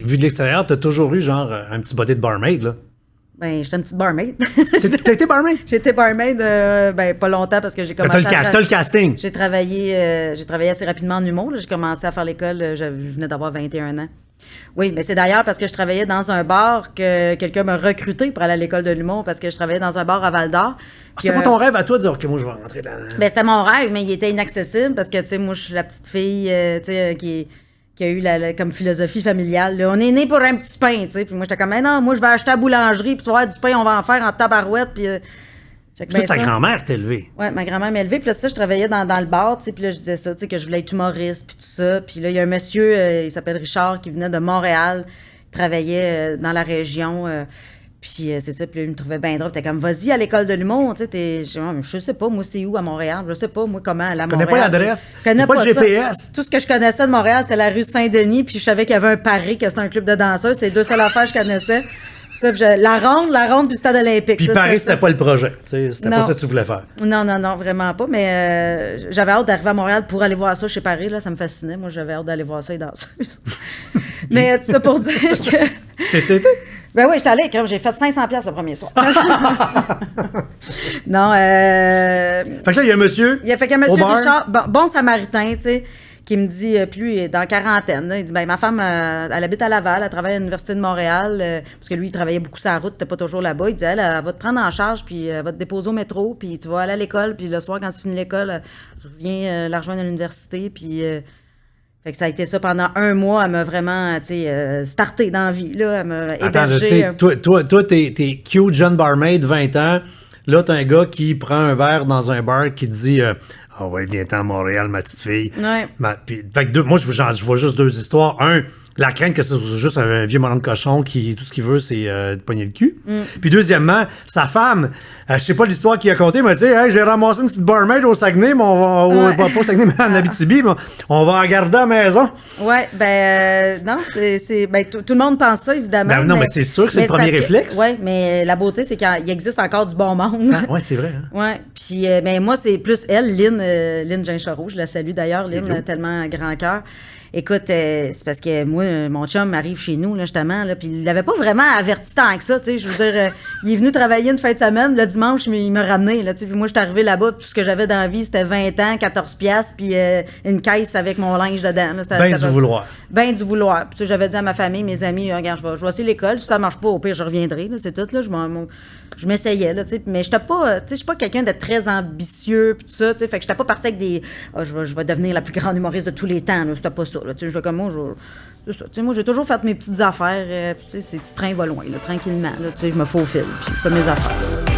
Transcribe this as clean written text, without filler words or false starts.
Vu de l'extérieur, t'as toujours eu genre un petit body de barmaid, là. Ben, j'étais une petite barmaid. T'as été barmaid? J'ai été barmaid, pas longtemps parce que j'ai commencé T'as le casting. J'ai travaillé assez rapidement en humour. Là. J'ai commencé à faire l'école, je venais d'avoir 21 ans. Oui, mais c'est d'ailleurs parce que je travaillais dans un bar que quelqu'un m'a recruté pour aller à l'école de l'humour parce que je travaillais dans un bar à Val-d'Or. C'est pas ton rêve à toi de dire, OK, moi, je vais rentrer là. Ben, c'était mon rêve, mais il était inaccessible parce que, tu sais, moi, je suis la petite fille, qui a eu comme philosophie familiale. Là. On est né pour un petit pain, tu sais. Puis moi, j'étais comme, mais non, moi, je vais acheter à la boulangerie, puis tu vois, du pain, on va en faire en tabarouette, puis... Puis ta grand-mère t'a élevé. Oui, ma grand-mère m'a élevé. Puis là, ça, je travaillais dans le bar, tu sais. Puis là, je disais ça, tu sais, que je voulais être humoriste, puis tout ça. Puis là, il y a un monsieur, il s'appelle Richard, qui venait de Montréal, travaillait dans la région. Puis c'est ça, puis là, il me trouvait bien drôle. T'es comme, vas-y à l'école de l'humour, tu sais. Je sais pas, moi, c'est où à Montréal? Je sais pas, moi, comment aller à Montréal. Connais pas l'adresse? Connais pas le GPS? Ça. Tout ce que je connaissais de Montréal, c'est la rue Saint-Denis, puis je savais qu'il y avait un Paris, que c'était un club de danseurs. C'est les deux seules affaires que je connaissais. Ça, la ronde, puis le stade olympique. Puis ça, Paris, c'était pas le projet. C'était pas ça que tu voulais faire. Non, vraiment pas. Mais j'avais hâte d'arriver à Montréal pour aller voir ça chez Paris. Là, ça me fascinait. Moi, j'avais hâte d'aller voir ça et danseuses. Mais tout ça pour dire que... Tu été? Ben oui, j'étais allée. J'ai fait 500$ le premier soir. Non. Fait que là, il y a un monsieur. Il y a monsieur Richard, bon samaritain, tu sais, qui me dit, puis lui, il est dans quarantaine. Là, il dit, ben ma femme, elle habite à Laval, elle travaille à l'Université de Montréal, parce que lui, il travaillait beaucoup sur la route, t'es pas toujours là-bas. Il dit, elle va te prendre en charge, puis elle va te déposer au métro, puis tu vas aller à l'école, puis le soir, quand tu finis l'école, reviens la rejoindre à l'université, puis... fait que ça a été ça pendant 1 mois. Elle m'a vraiment, tu sais, starté dans la vie, là. Elle m'a hébergé. Toi, t'es cute, jeune barmaid, 20 ans. Là, t'as un gars qui prend un verre dans un bar qui te dit... Ah ouais, viens-t'en à Montréal, ma petite fille. Ouais. Fait que moi, je vois juste 2 histoires. Un, la crainte que c'est juste un vieux melon de cochon qui, tout ce qu'il veut, c'est de pogner le cul. Puis deuxièmement, sa femme, je sais pas l'histoire qu'il a contée, mais tu sais, hey, j'ai ramassé une petite barmaid au Saguenay, mais pas au Saguenay, mais en Abitibi, mais on va en garder à la maison. Ouais, non, tout le monde pense ça, évidemment. Ben, non, mais c'est sûr que c'est le premier réflexe. Oui, mais la beauté, c'est qu'il existe encore du bon monde. Oui, c'est vrai. Hein? Oui, puis moi, c'est plus elle, Lynn Geincharo, je la salue d'ailleurs, Lynn, tellement grand cœur. Écoute, c'est parce que moi, mon chum arrive chez nous, là, justement, là, puis il l'avait pas vraiment averti tant que ça, tu sais, je veux dire, il est venu travailler une fin de semaine, le dimanche, il m'a ramené, là, tu sais, puis moi, je suis arrivée là-bas, tout ce que j'avais dans la vie, c'était 20 ans, 14$, puis une caisse avec mon linge dedans. Là, ben du vouloir. Ben du vouloir. Puis j'avais dit à ma famille, mes amis, regarde, je vais essayer l'école, si ça marche pas, au pire, je reviendrai, là, c'est tout, là, je m'essayais, là, tu sais, mais je suis pas quelqu'un de très ambitieux, puis tout ça, tu sais, fait que j'étais pas partie avec des, je vais devenir la plus grande humoriste de tous les temps, là, c'était pas ça, là, tu sais, je vais comme moi, c'est ça, tu sais, moi, j'ai toujours fait mes petites affaires, puis tu sais, ces petits trains vont loin, là, tranquillement, là, tu sais, je me faufile, puis je fais mes affaires.